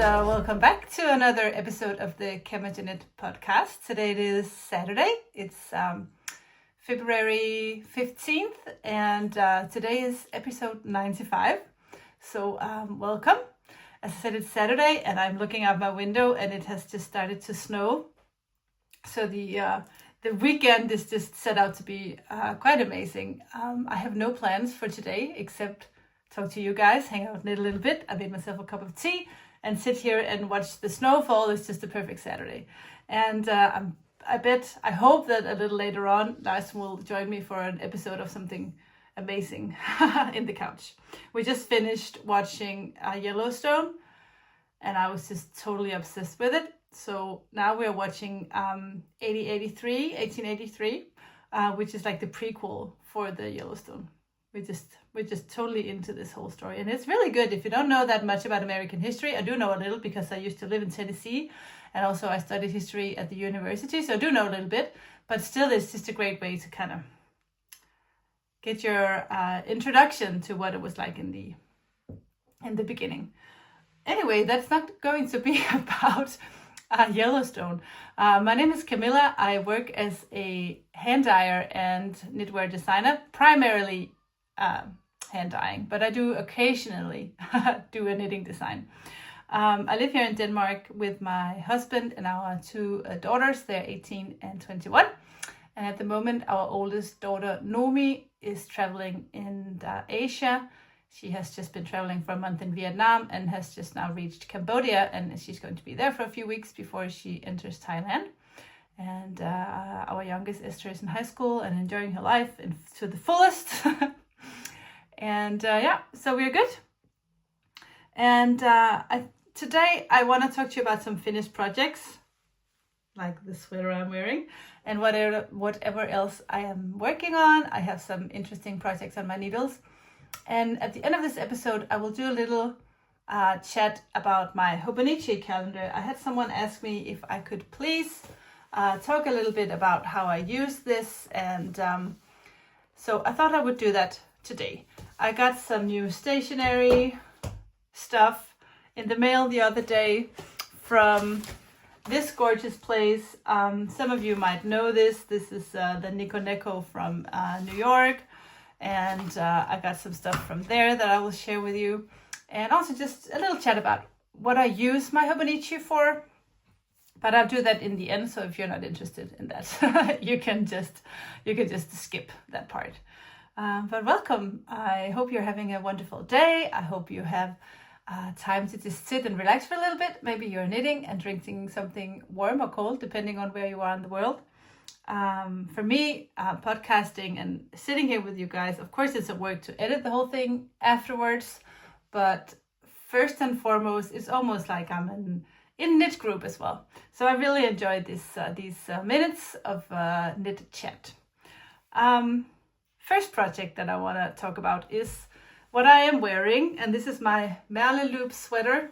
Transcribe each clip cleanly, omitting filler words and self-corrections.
welcome back to another episode of the Camillas podcast. Today it is Saturday. It's February 15th, and today is episode 95. So welcome. As I said, it's Saturday, and I'm looking out my window, and it has just started to snow. So the weekend is just set out to be quite amazing. I have no plans for today except talk to you guys, hang out, knit a little bit. I made myself a cup of tea and sit here and watch the snowfall. It's just a perfect Saturday. And I hope that a little later on, Lars will join me for an episode of something amazing in the couch. We just finished watching Yellowstone, and I was just totally obsessed with it. So now we're watching 1883, which is like the prequel for the Yellowstone. We're just totally into this whole story, and it's really good. If you don't know that much about American history, I do know a little because I used to live in Tennessee, and also I studied history at the university, so I do know a little bit. But still, it's just a great way to kind of get your introduction to what it was like in the beginning. Anyway, that's not going to be about Yellowstone. My name is Camilla. I work as a hand-dyer and knitwear designer, primarily hand dyeing, but I do occasionally do a knitting design. I live here in Denmark with my husband and our two daughters. They're 18 and 21. And at the moment, our oldest daughter, Nomi, is traveling in Asia. She has just been traveling for a month in Vietnam and has just now reached Cambodia, and she's going to be there for a few weeks before she enters Thailand. And our youngest, Esther, is in high school and enjoying her life to the fullest. And so we're good. And today I want to talk to you about some finished projects, like the sweater I'm wearing, and whatever else I am working on. I have some interesting projects on my needles. And at the end of this episode, I will do a little chat about my Hobonichi calendar. I had someone ask me if I could please talk a little bit about how I use this, and so I thought I would do that today. I got some new stationery stuff in the mail the other day from this gorgeous place. Some of you might know this. This is the Nico Neko from New York. And I got some stuff from there that I will share with you. And also just a little chat about what I use my Hobonichi for. But I'll do that in the end, so if you're not interested in that, you can just skip that part. But welcome. I hope you're having a wonderful day. I hope you have time to just sit and relax for a little bit. Maybe you're knitting and drinking something warm or cold, depending on where you are in the world. For me, podcasting and sitting here with you guys, of course, it's a work to edit the whole thing afterwards. But first and foremost, it's almost like I'm in knit group as well. So I really enjoyed these minutes of knit chat. First project that I want to talk about is what I am wearing, and this is my Merle loop sweater,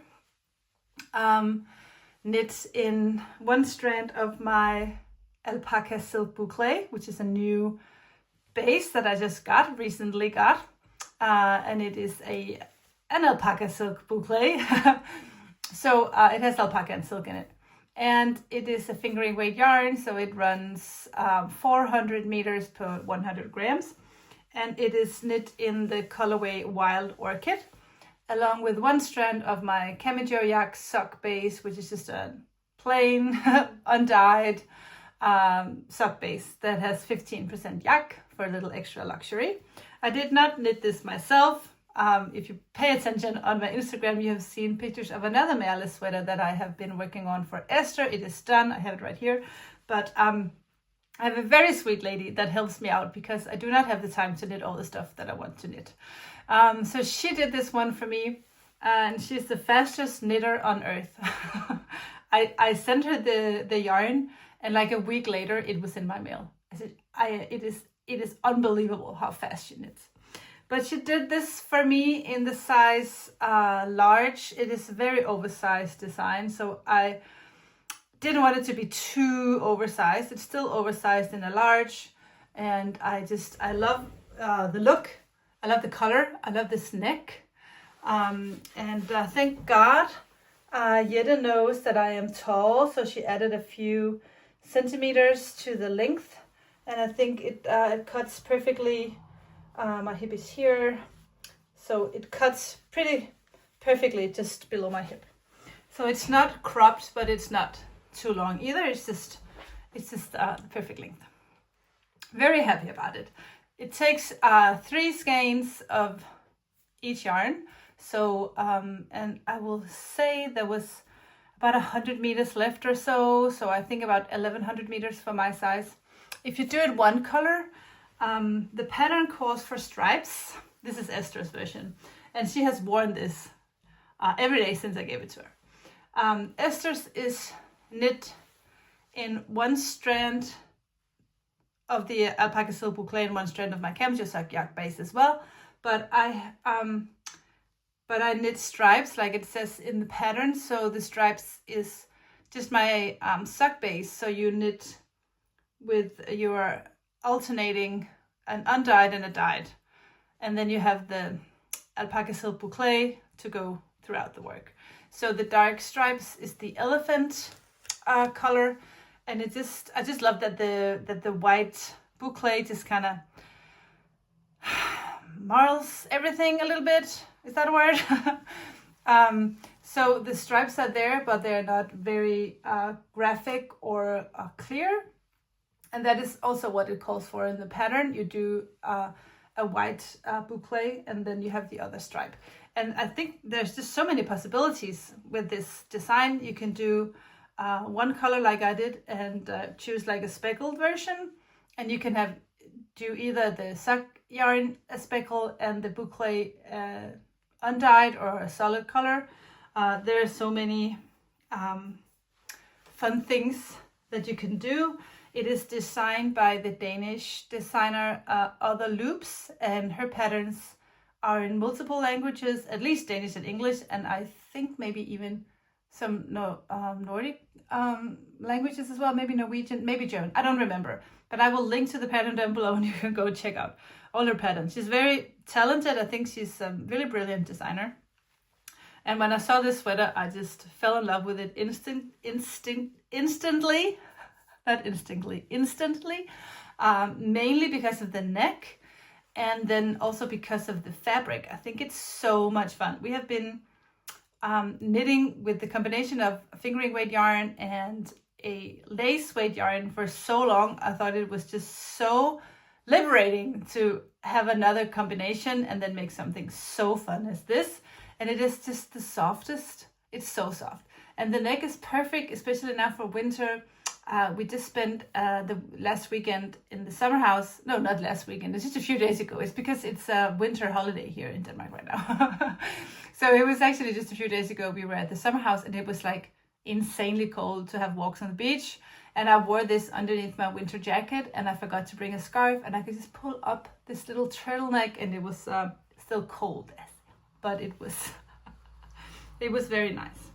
knit in one strand of my Alpaca silk boucle, which is a new base that I just recently got, and it is an alpaca silk boucle. So it has alpaca and silk in it, and it is a fingering weight yarn, so it runs 400 meters per 100 grams, and it is knit in the colorway Wild Orchid, along with one strand of my Camijo yak sock base, which is just a plain undyed sock base that has 15% yak for a little extra luxury. I did not knit this myself. If you pay attention on my Instagram, you have seen pictures of another Merle sweater that I have been working on for Esther. It is done. I have it right here. But I have a very sweet lady that helps me out because I do not have the time to knit all the stuff that I want to knit. So she did this one for me, and she's the fastest knitter on earth. I sent her the yarn, and like a week later, it was in my mail. I said, it is unbelievable how fast she knits. But she did this for me in the size large. It is a very oversized design, so I didn't want it to be too oversized. It's still oversized in a large, and I love the look. I love the color. I love this neck. And thank God Jette knows that I am tall, so she added a few centimeters to the length, and I think it cuts perfectly. My hip is here, so it cuts pretty perfectly just below my hip. So it's not cropped, but it's not too long either. It's just the perfect length. Very happy about it. It takes 3 skeins of each yarn. So, and I will say there was about 100 meters left or so. So I think about 1100 meters for my size. If you do it one color, the pattern calls for stripes. This is Esther's version, and she has worn this every day since I gave it to her. Esthers is knit in 1 strand of the Alpaca silk boucle and 1 strand of my Camijo sock yak base as well. But I knit stripes like it says in the pattern. So the stripes is just my sock base. So you knit with your alternating an undyed and a dyed. And then you have the Alpaca silk boucle to go throughout the work. So the dark stripes is the elephant color, and I just love that the white boucle just kind of marls everything a little bit. Is that a word? So the stripes are there, but they're not very graphic or clear. And that is also what it calls for in the pattern. You do a white boucle, and then you have the other stripe. And I think there's just so many possibilities with this design. You can do 1 color like I did and choose like a speckled version. And you can do either the sock yarn a speckle and the boucle undyed or a solid color. There are so many fun things that you can do. It is designed by the Danish designer Other Loops, and her patterns are in multiple languages, at least Danish and English, and I think maybe even some Nordic languages as well, maybe Norwegian, maybe German, I don't remember. But I will link to the pattern down below and you can go check out all her patterns. She's very talented. I think she's a really brilliant designer. And when I saw this sweater, I just fell in love with it instantly. Not instinctly, instantly. Mainly because of the neck, and then also because of the fabric. I think it's so much fun. We have been knitting with the combination of fingering weight yarn and a lace weight yarn for so long. I thought it was just so liberating to have another combination and then make something so fun as this. And it is just the softest. It's so soft. And the neck is perfect, especially now for winter. We just spent the last weekend in the summer house. No, not last weekend. It's just a few days ago. It's because it's a winter holiday here in Denmark right now. So it was actually just a few days ago. We were at the summer house and it was like insanely cold to have walks on the beach. And I wore this underneath my winter jacket and I forgot to bring a scarf, and I could just pull up this little turtleneck, and it was still cold, but it was very nice.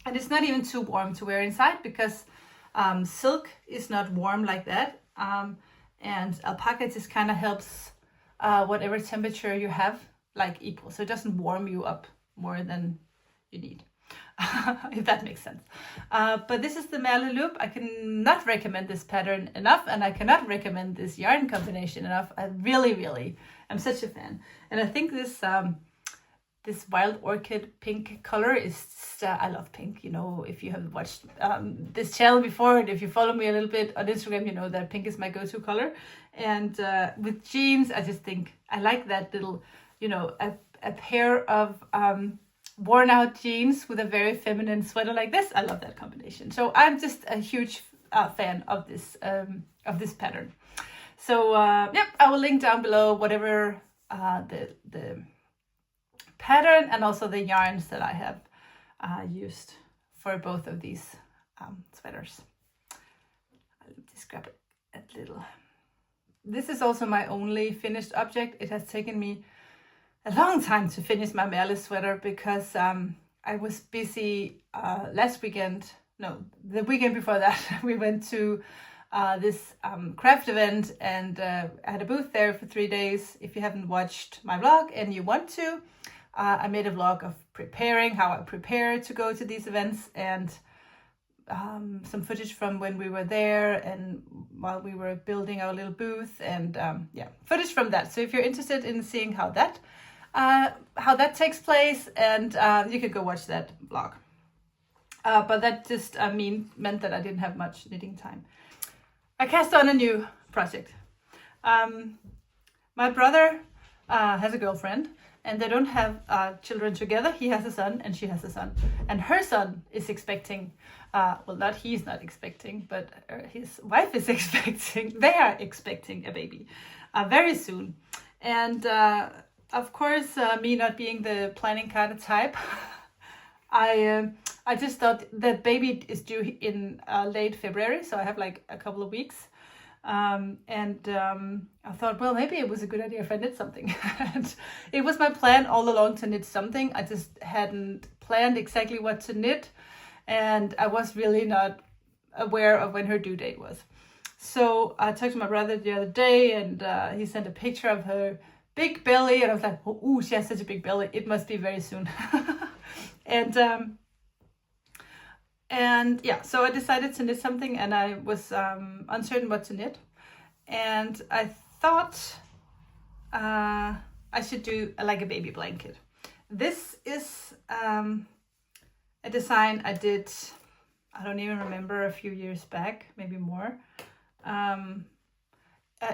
And it's not even too warm to wear inside because silk is not warm like that, and alpaca just kind of helps whatever temperature you have like equal, so it doesn't warm you up more than you need. If that makes sense. But this is the Merle loop. I cannot recommend this pattern enough, and I cannot recommend this yarn combination enough. I really am such a fan, and I think this this wild orchid pink color is I love pink. You know, if you have watched this channel before, and if you follow me a little bit on Instagram, you know that pink is my go-to color. And with jeans, I just think I like that little, you know, a pair of worn out jeans with a very feminine sweater like this. I love that combination. So I'm just a huge fan of this pattern. So yep, I will link down below whatever the pattern and also the yarns that I have used for both of these sweaters. I'll just grab it a little. This is also my only finished object. It has taken me a long time to finish my Merle sweater because I was busy last weekend. No, the weekend before that, we went to this craft event, and I had a booth there for 3 days. If you haven't watched my vlog and you want to, I made a vlog of preparing, how I prepare to go to these events, and some footage from when we were there and while we were building our little booth, and yeah, footage from that. So if you're interested in seeing how that takes place, and you could go watch that vlog. But that just meant that I didn't have much knitting time. I cast on a new project. My brother has a girlfriend, and they don't have children together. He has a son and she has a son. And her son is expecting, well, he's not expecting, but his wife is expecting. They are expecting a baby very soon. And of course, me not being the planning kind of type, I just thought that baby is due in late February, so I have like a couple of weeks. I thought, well, maybe it was a good idea if I knit something. And it was my plan all along to knit something. I just hadn't planned exactly what to knit, and I was really not aware of when her due date was. So I talked to my brother the other day, and he sent a picture of her big belly, and I was like, oh, she has such a big belly. It must be very soon. And yeah, so I decided to knit something, and I was uncertain what to knit. And I thought I should do like a baby blanket. This is a design I did, I don't even remember, a few years back, maybe more.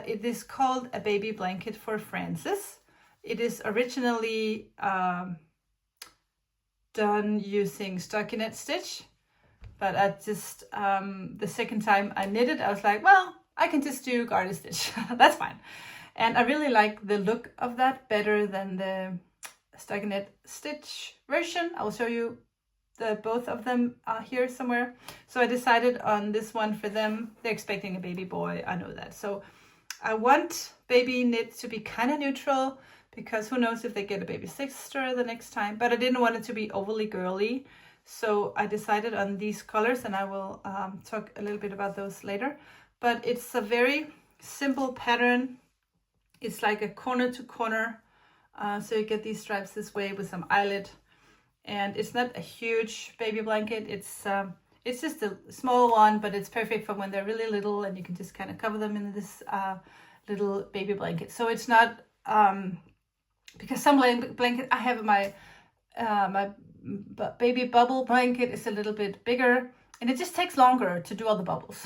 It is called a baby blanket for Frances. It is originally done using stockinette stitch. But I just, the second time I knitted, I was like, well, I can just do garter stitch. That's fine. And I really like the look of that better than the stockinette stitch version. I will show you both of them here somewhere. So I decided on this one for them. They're expecting a baby boy, I know that. So I want baby knit to be kind of neutral, because who knows if they get a baby sister the next time. But I didn't want it to be overly girly. So I decided on these colors, and I will talk a little bit about those later. But it's a very simple pattern. It's like a corner to corner. So you get these stripes this way with some eyelet. And it's not a huge baby blanket. It's just a small one, but it's perfect for when they're really little, and you can just kind of cover them in this little baby blanket. So it's not, because some blanket I have in my baby bubble blanket is a little bit bigger, and it just takes longer to do all the bubbles.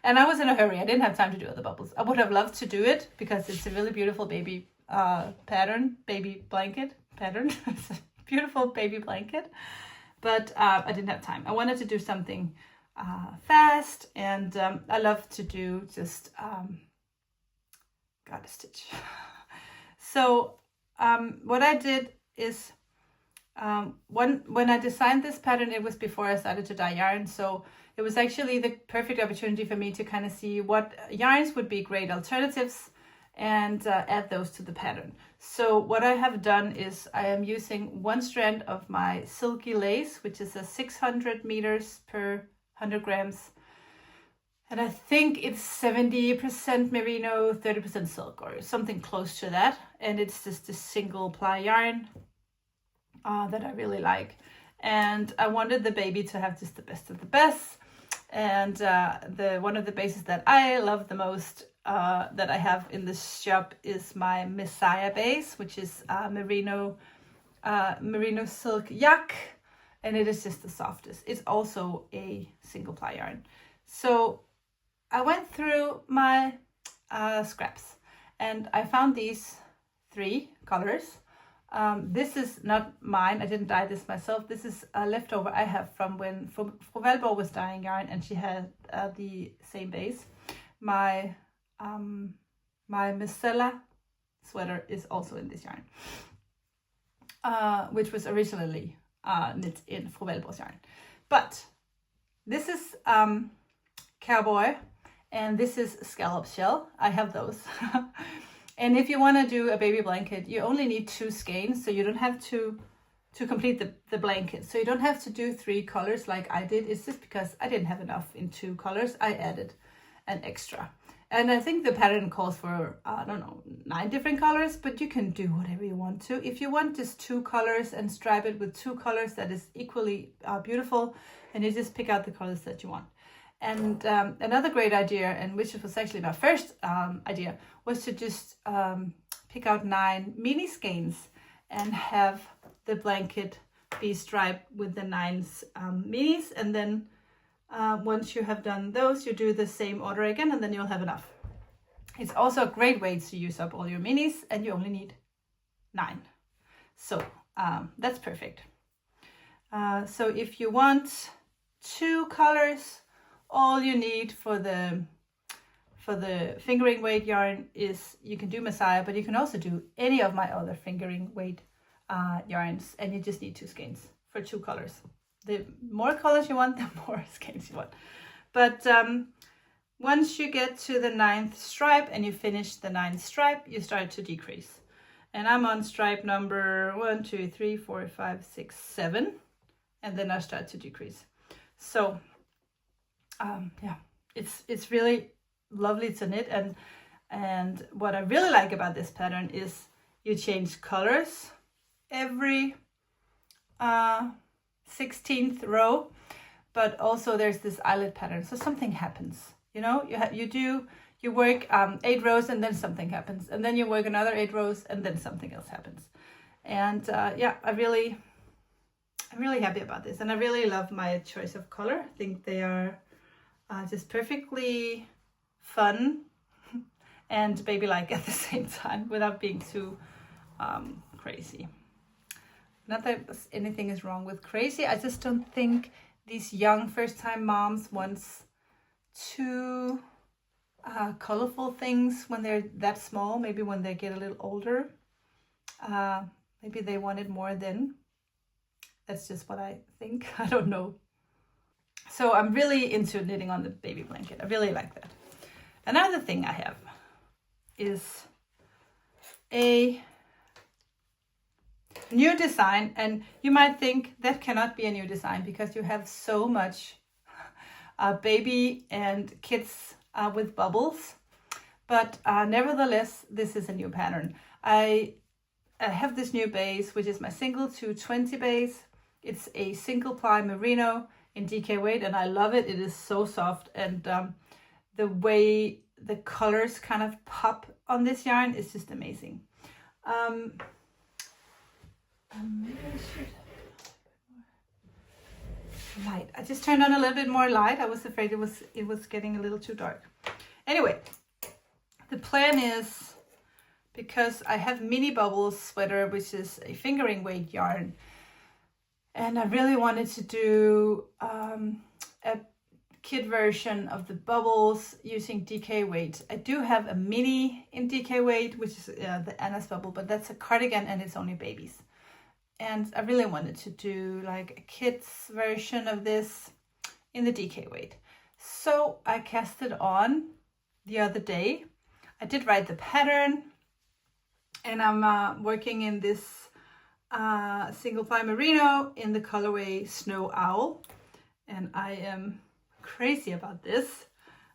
And I was in a hurry. I didn't have time to do all the bubbles. I would have loved to do it because it's a really beautiful baby baby blanket pattern. It's a beautiful baby blanket, but I didn't have time. I wanted to do something fast, and I love to do just garter stitch. So what I did is, when I designed this pattern, it was before I started to dye yarn, so it was actually the perfect opportunity for me to kind of see what yarns would be great alternatives and add those to the pattern. So what I have done is I am using one strand of my silky lace, which is a 600 meters per 100 grams, and I think it's 70% merino, 30% silk, or something close to that, and it's just a single ply yarn that I really like. And I wanted the baby to have just the best of the best. And one of the bases that I love the most that I have in this shop is my Messiah base, which is merino silk yak, and it is just the softest. It's also a single ply yarn. So I went through my scraps, and I found these 3 colors. This is not mine. I didn't dye this myself. This is a leftover I have from when Fru was dyeing yarn, and she had the same base. My Micella sweater is also in this yarn, which was originally knit in Fru yarn. But this is cowboy, and this is scallop shell. I have those. And if you want to do a baby blanket, you only need 2 skeins, so you don't have to complete the blanket. So you don't have to do 3 colors like I did. It's just because I didn't have enough in 2 colors, I added an extra. And I think the pattern calls for, I don't know, 9 different colors, but you can do whatever you want to. If you want just 2 colors and stripe it with 2 colors, that is equally beautiful. And you just pick out the colors that you want. And another great idea, and which was actually my first idea, was to just pick out 9 mini skeins and have the blanket be striped with the 9 minis. And then once you have done those, you do the same order again, and then you'll have enough. It's also a great way to use up all your minis, and you only need 9. So that's perfect. So if you want 2 colors, all you need for the fingering weight yarn is, you can do Messiah, but you can also do any of my other fingering weight yarns, and you just need 2 skeins for 2 colors. The more colors you want, the more skeins you want. But once you get to the 9th stripe and you finish the 9th stripe, you start to decrease. And I'm on stripe number 1, 2, 3, 4, 5, 6, 7, and then I start to decrease. So yeah, it's really lovely to knit, and what I really like about this pattern is you change colors every 16th row, but also there's this eyelet pattern, so something happens. You know, you work 8 rows and then something happens, and then you work another 8 rows and then something else happens. And yeah, I'm really happy about this, and I really love my choice of color. I think they are just perfectly fun and baby-like at the same time without being too crazy. Not that anything is wrong with crazy, I just don't think these young first-time moms want too colorful things when they're that small. Maybe when they get a little older, maybe they want it more then. That's just what I think. I don't know. So I'm really into knitting on the baby blanket. I really like that. Another thing I have is a new design, and you might think that cannot be a new design because you have so much baby and kids with bubbles, but nevertheless this is a new pattern. I have this new base, which is my single 220 base. It's a single ply merino in DK weight, and I love it. It is so soft, and the way the colors kind of pop on this yarn is just amazing. Maybe I should light. I just turned on a little bit more light. I was afraid it was getting a little too dark. Anyway, the plan is, because I have mini bubbles sweater, which is a fingering weight yarn, and I really wanted to do a kid version of the bubbles using DK weight. I do have a mini in DK weight, which is the Anna's bubble, but that's a cardigan and it's only babies. And I really wanted to do like a kid's version of this in the DK weight. So I cast it on the other day. I did write the pattern, and I'm working in this single ply merino in the colorway Snow Owl. And I am crazy about this.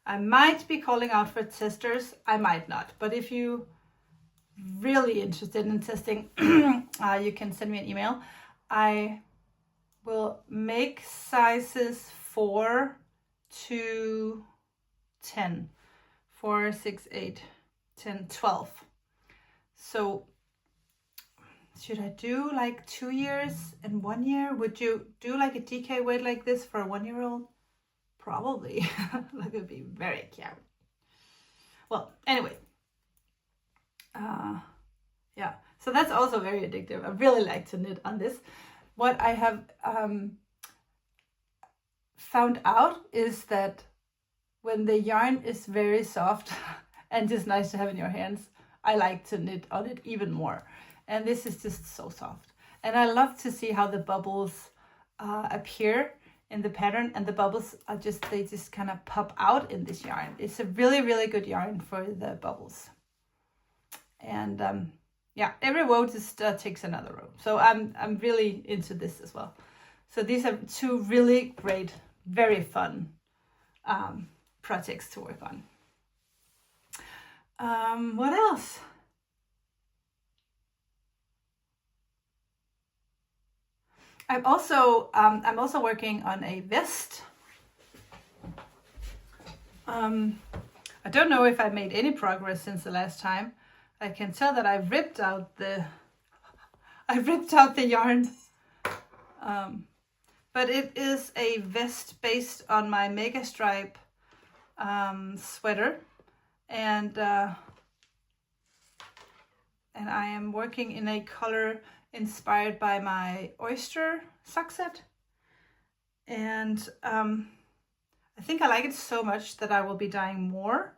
I might be calling out for testers, I might not. But if you really interested in testing, you can send me an email. I will make sizes 4 to 10, 4, 6, 8, 10, 12. So should I do like 2 years and 1 year? Would you do like a DK weight like this for a 1-year-old? Probably. That would be very cute. Well, anyway. Yeah, so that's also very addictive. I really like to knit on this. What I have found out is that when the yarn is very soft and just nice to have in your hands, I like to knit on it even more. And this is just so soft. And I love to see how the bubbles appear in the pattern, and the bubbles are they just kind of pop out in this yarn. It's a really, really good yarn for the bubbles. And yeah, every row just takes another row. So I'm really into this as well. So these are 2 really great, very fun projects to work on. What else? I'm also working on a vest. I don't know if I made any progress since the last time. I can tell that I ripped out the yarn. But it is a vest based on my Mega Stripe sweater, and I am working in a color inspired by my oyster sock set, and I think I like it so much that I will be dyeing more.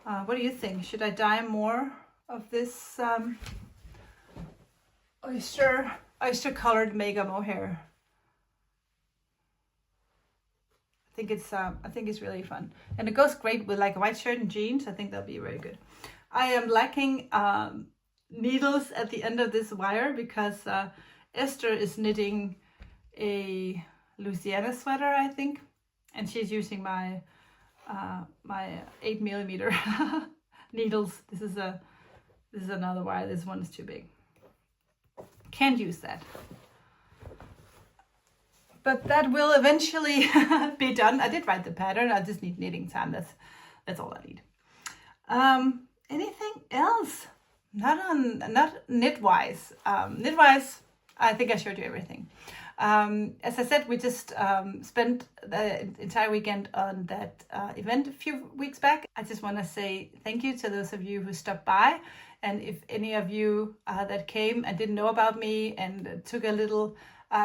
What do you think? Should I dye more of this oyster colored mega mohair? I think it's really fun, and it goes great with like a white shirt and jeans. I think that'll be very good. I am lacking needles at the end of this wire because Esther is knitting a Louisiana sweater, I think, and she's using my my 8mm needles. This is another wire. This one is too big. Can't use that. But that will eventually be done. I did write the pattern. I just need knitting time. That's all I need. Anything else? Not knit-wise. Knit-wise, I think I showed you everything. As I said, we just spent the entire weekend on that event a few weeks back. I just want to say thank you to those of you who stopped by. And if any of you that came and didn't know about me and took a little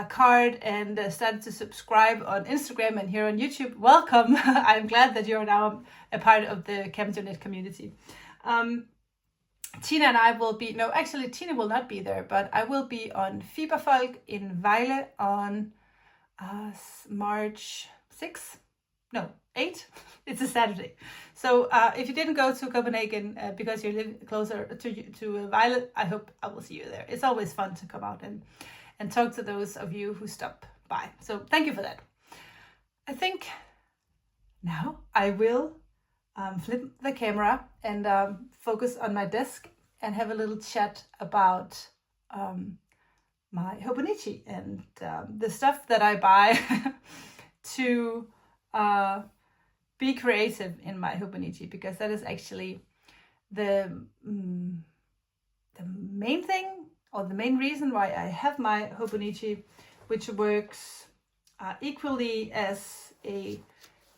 card and started to subscribe on Instagram and here on YouTube, welcome. I'm glad that you're now a part of the Camijo knit community. Tina and I will be, no, actually Tina will not be there, but I will be on Fiberfolk in Vejle on March 6th. No, 8th. It's a Saturday. So if you didn't go to Copenhagen because you live closer to Vejle, I hope I will see you there. It's always fun to come out and talk to those of you who stop by. So thank you for that. I think now I will flip the camera and focus on my desk and have a little chat about my Hobonichi and the stuff that I buy to be creative in my Hobonichi, because that is actually the main thing, or the main reason why I have my Hobonichi, which works equally as a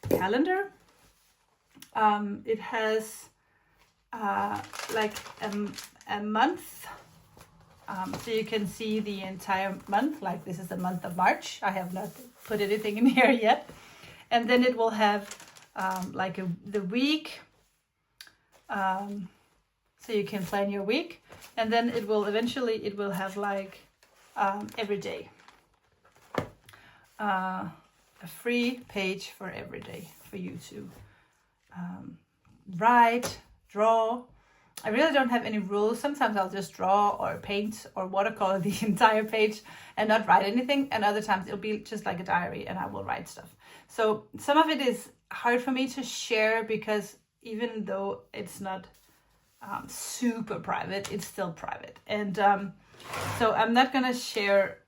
calendar. It has like a month, so you can see the entire month. Like this is the month of March. I have not put anything in here yet. And then it will have like the week, so you can plan your week. And then it will have like every day, a free page for every day for you to write, draw. I really don't have any rules. Sometimes I'll just draw or paint or watercolor the entire page and not write anything. And other times it'll be just like a diary and I will write stuff. So some of it is hard for me to share because even though it's not super private, it's still private. And so I'm not gonna share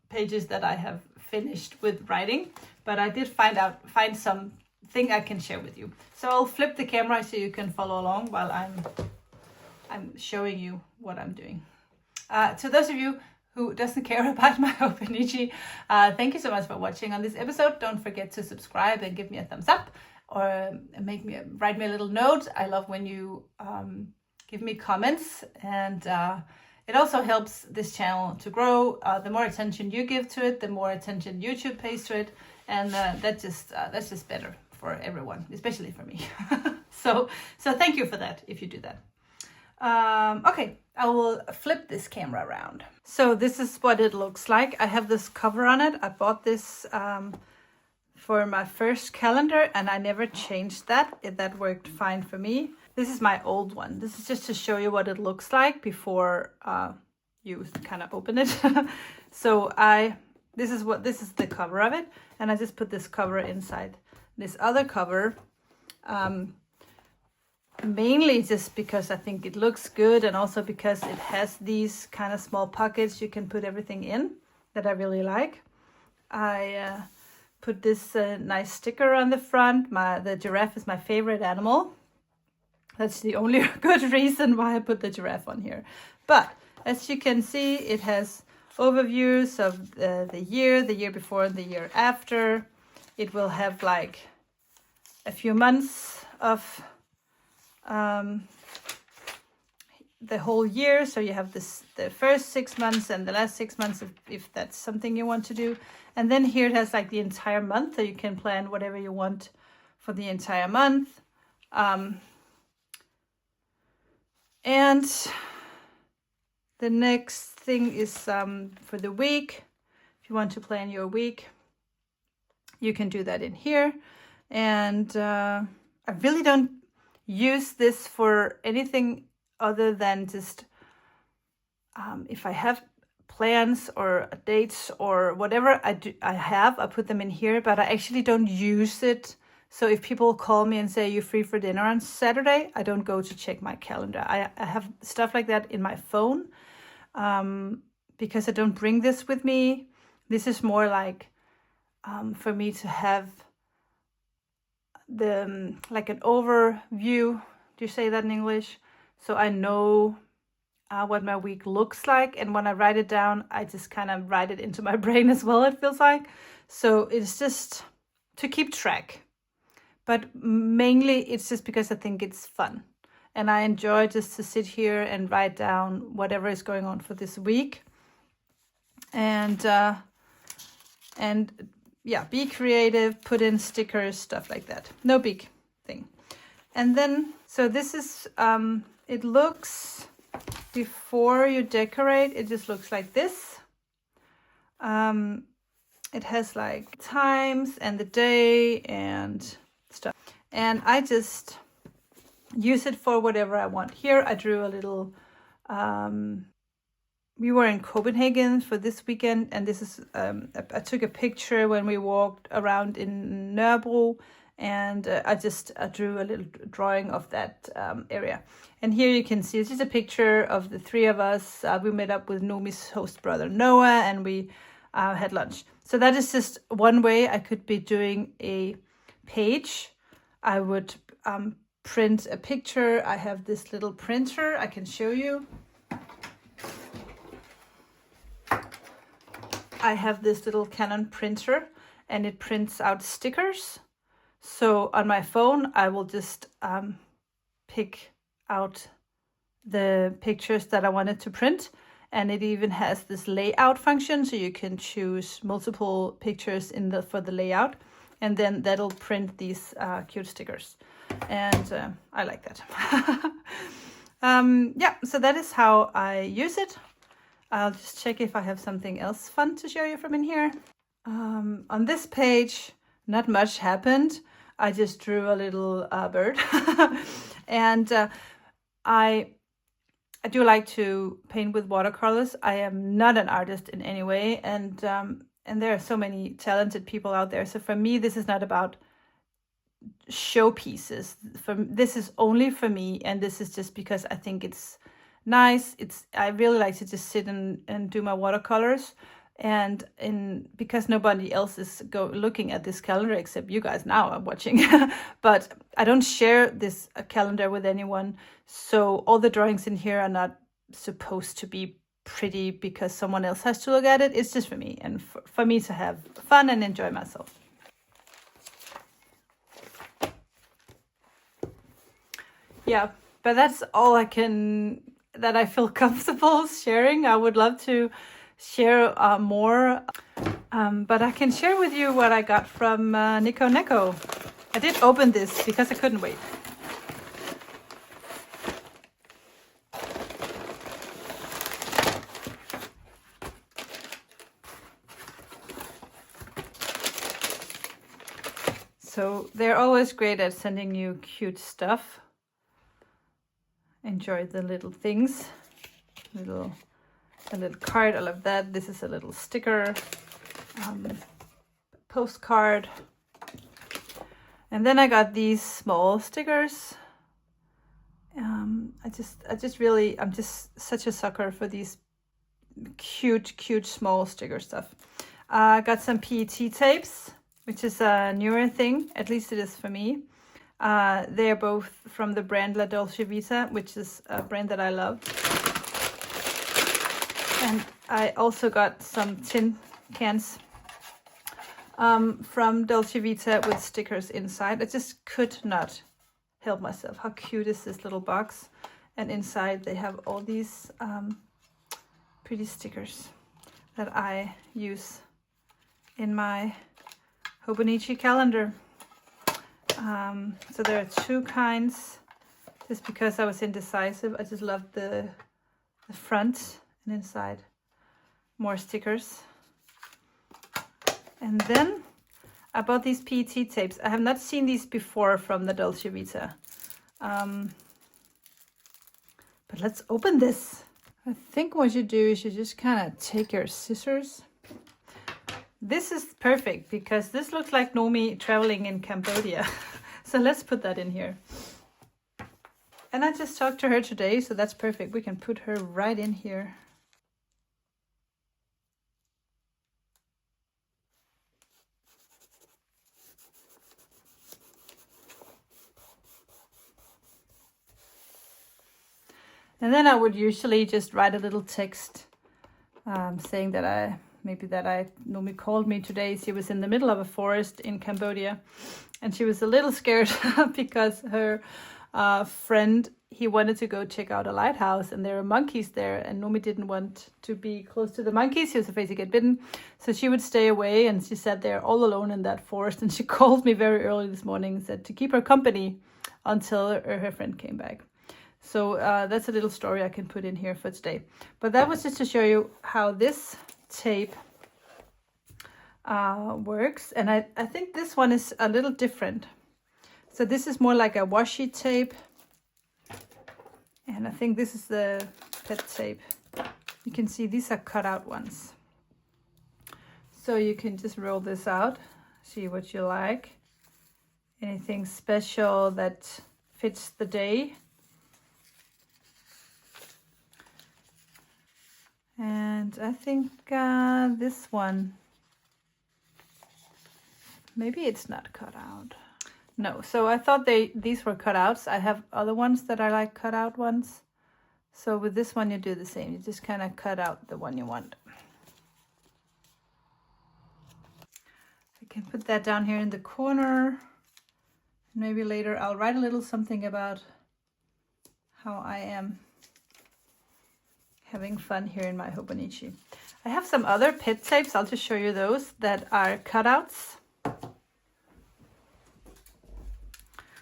pages that I have finished with writing, but I did find something I can share with you. So I'll flip the camera so you can follow along while I'm showing you what I'm doing. To those of you who doesn't care about my Hobonichi, thank you so much for watching on this episode. Don't forget to subscribe and give me a thumbs up, or write me a little note. I love when you give me comments, and it also helps this channel to grow. The more attention you give to it, the more attention YouTube pays to it, and that's just better for everyone, especially for me. So thank you for that if you do that. Okay, I will flip this camera around. So this is what it looks like. I have this cover on it. I bought this for my first calendar and I never changed that. That worked fine for me. This is my old one. This is just to show you what it looks like before you kind of open it. So this is the cover of it, and I just put this cover inside this other cover. mainly just because I think it looks good, and also because it has these kind of small pockets you can put everything in that I really like. I put this nice sticker on the front. The giraffe is my favorite animal. That's the only good reason why I put the giraffe on here. But as you can see, it has overviews of the year before, and the year after. It will have like a few months of the whole year. So you have the first 6 months and the last 6 months if that's something you want to do. And then here it has like the entire month, so you can plan whatever you want for the entire month. And the next thing is for the week. If you want to plan your week, you can do that in here. And I really don't use this for anything other than just if I have plans or dates or whatever I put them in here, but I actually don't use it. So if people call me and say, "You free for dinner on Saturday?" I don't go to check my calendar. I have stuff like that in my phone because I don't bring this with me. This is more like for me to have the like an overview. Do you say that in English? So I know what my week looks like, and when I write it down, I just kind of write it into my brain as well, it feels like. So it's just to keep track. But mainly it's just because I think it's fun. And I enjoy just to sit here and write down whatever is going on for this week. And yeah, be creative, put in stickers, stuff like that. No big thing. And then, so this is, it looks, before you decorate, it just looks like this. It has like times and the day and stuff. And I just use it for whatever I want. Here I drew a little, we were in Copenhagen for this weekend, and this is, I took a picture when we walked around in Nørrebro, and I drew a little drawing of that area. And here you can see, it's just a picture of the three of us. We met up with Nomi's host brother Noah, and we had lunch. So that is just one way I could be doing a page. I would print a picture. I have this little printer I can show you. I have this little Canon printer, and it prints out stickers. So on my phone, I will just pick out the pictures that I wanted to print. And it even has this layout function, so you can choose multiple pictures for the layout. And then that'll print these cute stickers. And I like that. Yeah, so that is how I use it. I'll just check if I have something else fun to show you from in here. On this page, not much happened. I just drew a little bird. And I do like to paint with watercolors. I am not an artist in any way. And there are so many talented people out there. So for me, this is not about showpieces. This is only for me. And this is just because I think it's nice. I really like to just sit and do my watercolors, and because nobody else is looking at this calendar except you guys now are watching. But I don't share this calendar with anyone, so all the drawings in here are not supposed to be pretty because someone else has to look at it. It's just for me, and for me to have fun and enjoy myself. Yeah, but that's all that I feel comfortable sharing. I would love to share more, but I can share with you what I got from Nico Neko. I did open this because I couldn't wait. So they're always great at sending you cute stuff. Enjoy the little things. A little card, I love that. This is a little sticker, postcard. And then I got these small stickers. I'm just such a sucker for these cute small sticker stuff. Got some PET tapes, which is a newer thing, at least it is for me. They're both from the brand La Dolce Vita, which is a brand that I love. And I also got some tin cans from Dolce Vita with stickers inside. I just could not help myself. How cute is this little box? And inside they have all these pretty stickers that I use in my Hobonichi calendar. So there are two kinds, just because I was indecisive. I just loved the front, and inside more stickers. And then I bought these PET tapes. I have not seen these before from the Dolce Vita. But let's open this. I think what you do is you just kind of take your scissors. This is perfect because this looks like Nomi traveling in Cambodia. So let's put that in here. And I just talked to her today, so that's perfect. We can put her right in here. And then I would usually just write a little text saying that Nomi called me today. She was in the middle of a forest in Cambodia, and she was a little scared because her friend, he wanted to go check out a lighthouse, and there are monkeys there, and Nomi didn't want to be close to the monkeys. She was afraid to get bitten, so she would stay away, and she sat there all alone in that forest. And she called me very early this morning and said to keep her company until her friend came back. So that's a little story I can put in here for today. But that was just to show you how this tape works. And I think this one is a little different. So this is more like a washi tape. And I think this is the pet tape. You can see these are cut out ones. So you can just roll this out, see what you like. Anything special that fits the day. And I think this one, maybe it's not cut out. No, so I thought these were cutouts. I have other ones that I like cutout ones. So with this one, you do the same. You just kind of cut out the one you want. I can put that down here in the corner. Maybe later I'll write a little something about how I am having fun here in my Hobonichi. I have some other pet tapes. I'll just show you those that are cutouts.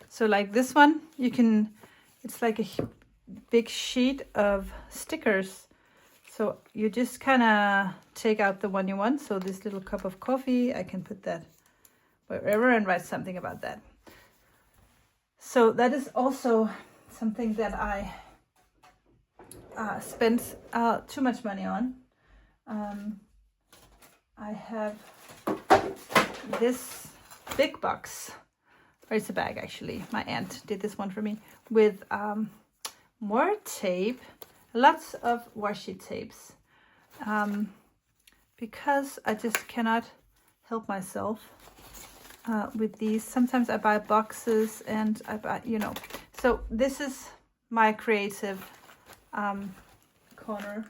So like this one, it's like a big sheet of stickers. So you just kind of take out the one you want. So this little cup of coffee, I can put that wherever and write something about that. So that is also something that I spent too much money on. I have this big box, or it's a bag actually. My aunt did this one for me with more tape, lots of washi tapes, because I just cannot help myself with these. Sometimes I buy boxes and I buy, so this is my creative corner.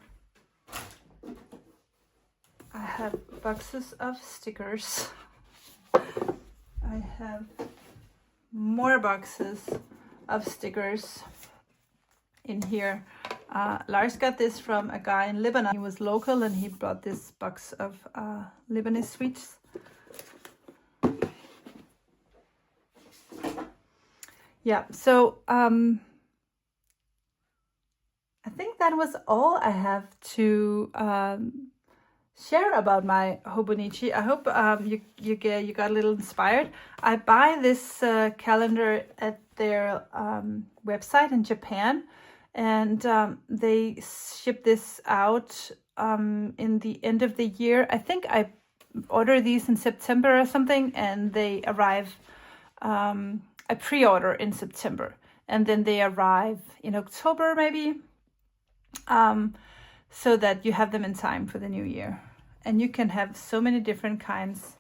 I have boxes of stickers. I have more boxes of stickers in here. Lars got this from a guy in Lebanon. He was local and he brought this box of Lebanese sweets. Yeah, so I think that was all I have to share about my Hobonichi. I hope you got a little inspired. I buy this calendar at their website in Japan, and they ship this out in the end of the year. I think I order these in September or something, and they arrive. I pre-order in September, and then they arrive in October maybe, so that you have them in time for the new year. And you can have so many different kinds.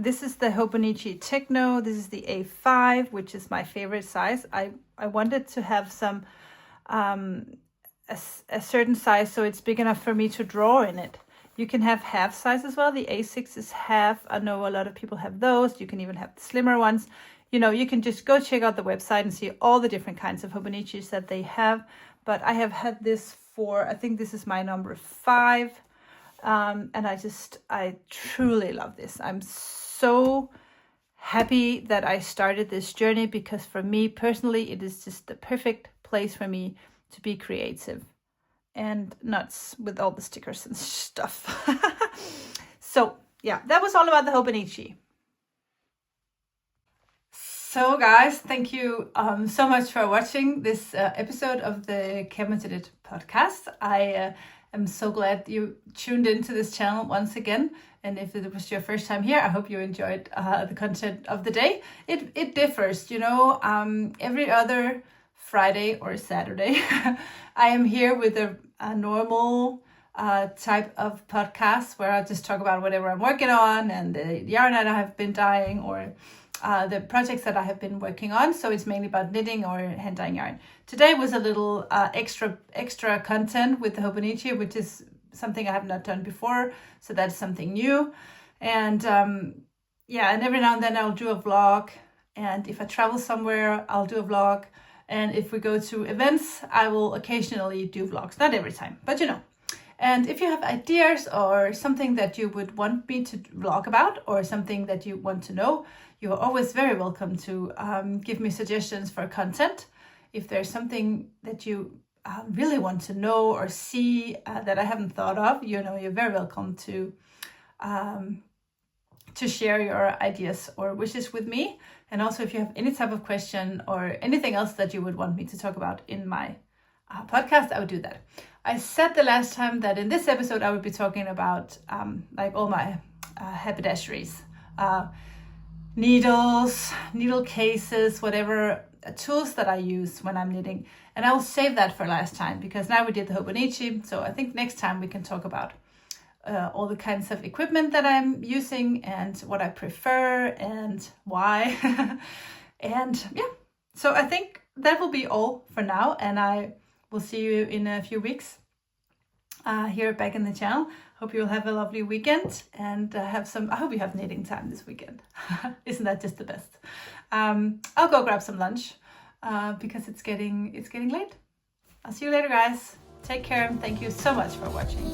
This is the Hobonichi Techno. This is the A5, which is my favorite size. I wanted to have some a certain size so it's big enough for me to draw in it. You can have half size as well. The A6 is half. I know a lot of people have those. You can even have the slimmer ones. You know, you can just go check out the website and see all the different kinds of Hobonichis that they have. But I have had this for, I think this is my number 5. And I truly love this. I'm so happy that I started this journey, because for me personally, it is just the perfect place for me to be creative and nuts with all the stickers and stuff. So yeah, that was all about the Hobonichi. So guys, thank you so much for watching this episode of the Camillas podcast. I am so glad you tuned into this channel once again. And if it was your first time here, I hope you enjoyed the content of the day. It differs, you know, every other Friday or Saturday. I am here with a normal type of podcast where I just talk about whatever I'm working on and the yarn that I have been dyeing, or the projects that I have been working on. So it's mainly about knitting or hand dyeing yarn. Today was a little extra content with the Hobonichi, which is something I have not done before. So that's something new. And yeah, and every now and then I'll do a vlog. And if I travel somewhere, I'll do a vlog. And if we go to events, I will occasionally do vlogs. Not every time, but you know. And if you have ideas or something that you would want me to vlog about, or something that you want to know, you are always very welcome to give me suggestions for content. If there's something that you really want to know or see that I haven't thought of, you know, you're very welcome to share your ideas or wishes with me. And also, if you have any type of question or anything else that you would want me to talk about in my podcast, I would do that. I said the last time that in this episode, I would be talking about like all my haberdasheries, needles, needle cases, whatever tools that I use when I'm knitting. And I will save that for last time, because now we did the Hobonichi. So I think next time we can talk about all the kinds of equipment that I'm using and what I prefer and why. And yeah, so I think that will be all for now. And I will see you in a few weeks here back in the channel. Hope you'll have a lovely weekend and I hope you have knitting time this weekend. Isn't that just the best? I'll go grab some lunch because it's getting late. I'll see you later, guys. Take care and thank you so much for watching.